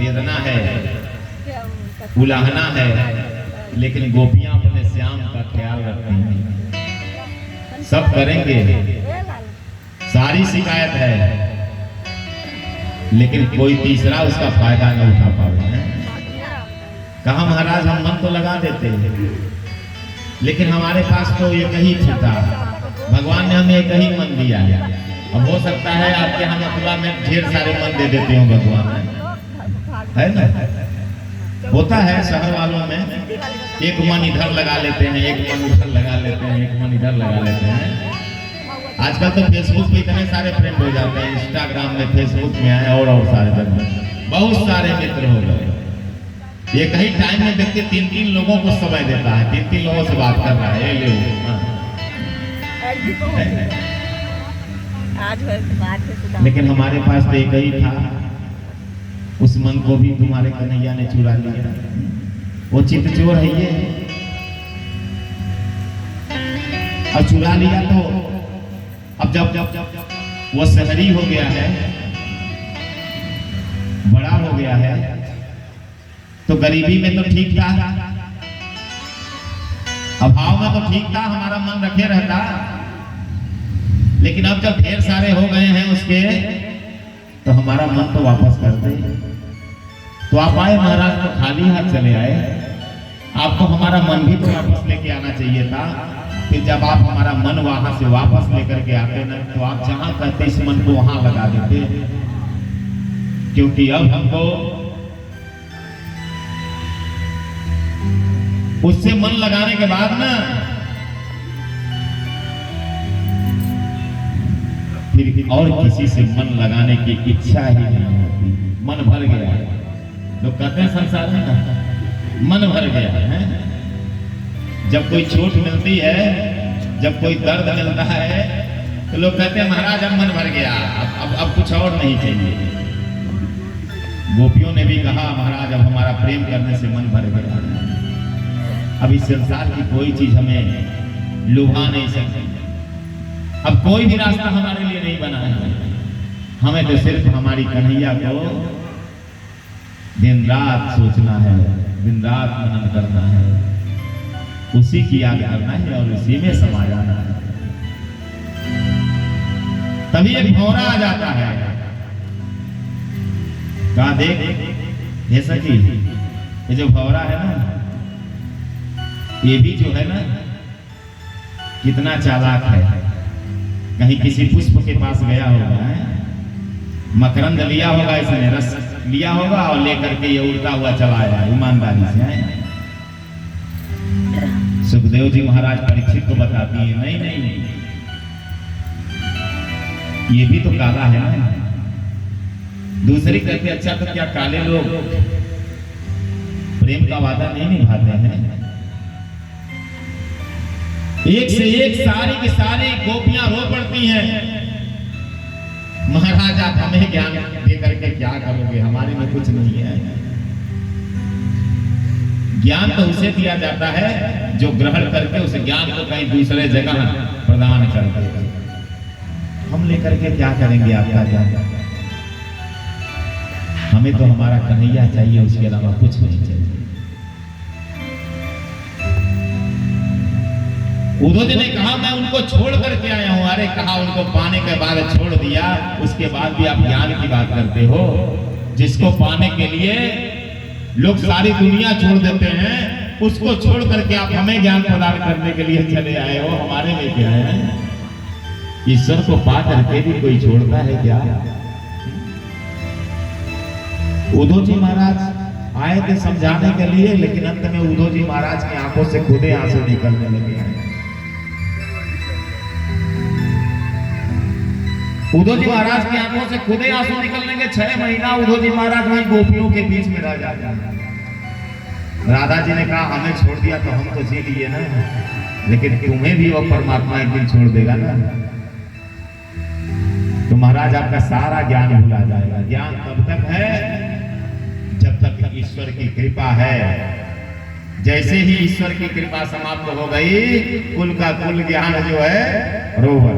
वेदना है, उलाहना है, लेकिन गोपियां अपने श्याम का ख्याल रखती हैं। सब करेंगे, सारी शिकायत है, लेकिन कोई तीसरा उसका फायदा न उठा पावे। कहा महाराज हम मन तो लगा देते हैं, लेकिन हमारे पास तो एक ही था, भगवान ने हमें एक ही मन दिया है। अब हो सकता है आपके हम अथवा में ढेर सारे मन दे देते हो भगवान, है ना? होता है शहर वालों में, एक मन इधर लगा लेते हैं, एक मन उधर लगा लेते हैं, एक मन इधर लगा लेते हैं। आजकल तो फेसबुक पे इतने सारे फ्रेंड हो जाते हैं, इंस्टाग्राम में, फेसबुक में आए और सारे जगह बहुत सारे मित्र हो गए। एक ही टाइम में व्यक्ति 3-3 लोगों को समय देता है, 3-3 लोगों से बात कर रहा है। लेकिन हमारे पास तो एक ही था, उस मन को भी तुम्हारे कन्हैया ने चुरा लिया। वो चित्त चोर है ये, अब चुरा लिया तो अब जब वो शहरी हो गया है, बड़ा हो गया है, तो गरीबी में तो ठीक था, अभाव में तो ठीक था, हमारा मन रखे रहता। लेकिन अब जब ढेर सारे हो गए हैं उसके, तो हमारा मन तो वापस कर दे। तो आप आए महाराज तो खाली हाथ चले आए, आपको हमारा मन भी तो वापस लेके आना चाहिए था। फिर जब आप हमारा मन वहां से वापस लेकर के आते ना, तो आप जहां कहते इस मन को वहां लगा देते। क्योंकि अब हमको उससे मन लगाने के बाद ना फिर और किसी से मन लगाने की इच्छा ही नहीं होती। मन भर गया है, लोग कहते हैं संसार में ना मन भर गया है। जब कोई चोट मिलती है, जब कोई दर्द मिलता है, तो लोग कहते हैं महाराज अब मन भर गया, अब कुछ और नहीं चाहिए। गोपियों ने भी कहा महाराज अब हमारा प्रेम करने से मन भर गया, अब इस संसार की कोई चीज हमें लुभा नहीं सकती। अब कोई भी रास्ता हमारे लिए नहीं बना है, हमें तो सिर्फ हमारी कन्हैया को दिन रात सोचना है, दिन रात मनन करना है, उसी की याद करना है और उसी में समा जाना है। तभी एक भौरा आ जाता है, कहा देख ये सखी, ये जो भौरा है ना, ये भी जो है ना कितना चालाक है। कहीं किसी पुष्प के पास गया होगा, मकरंद लिया होगा, इसने रस लिया होगा और लेकर के ये उड़ता हुआ चला आया ईमानदारी से। सुखदेव जी महाराज परीक्षित को बताती है नहीं नहीं, ये भी तो काला है ना। दूसरी कहती अच्छा तो क्या काले लोग प्रेम का वादा नहीं निभाते हैं? एक से एक सारी की सारी गोपियां रो पड़ती हैं, महाराज आप हमें ज्ञान दे करके क्या करोगे, हमारे में कुछ नहीं है। ज्ञान तो उसे दिया जाता है जो ग्रहण करके उस ज्ञान को कहीं दूसरे जगह प्रदान करता है। हम लेकर के क्या करेंगे आपका ज्ञान? हमें तो हमारा कन्हैया चाहिए, उसके अलावा कुछ नहीं चाहिए। उद्धव जी ने कहा मैं उनको छोड़ करके आया हूं। अरे कहा उनको पाने के बाद छोड़ दिया, उसके बाद भी आप ज्ञान की बात करते हो। जिसको पाने के लिए लोग सारी दुनिया छोड़ देते हैं, उसको छोड़ करके आप हमें ज्ञान प्रदान करने के लिए चले आए हो, हमारे लेके आए हैं। ईश्वर को पा करके भी कोई छोड़ता है क्या? उद्धव जी महाराज आए थे समझाने के लिए, लेकिन अंत में उद्धव जी महाराज की आंखों से खुद ही आंसू निकलने लगे हैं। उद्धव जी महाराज की आंखों से खुद ही आंसू निकलने के 6 महीना उद्धव जी महाराज वहीं गोपियों के बीच में रह जाते हैं। राधा जी ने कहा हमें छोड़ दिया तो हम तो जी लिए ना, लेकिन तुम्हें भी वो परमात्मा एक दिन छोड़ देगा ना, तो महाराज आपका सारा ज्ञान भुला जाएगा। ज्ञान तब तक है जब तक ईश्वर की कृपा है। जैसे ही ईश्वर की कृपा समाप्त हो गई, कुल का कुल ज्ञान जो है रोवर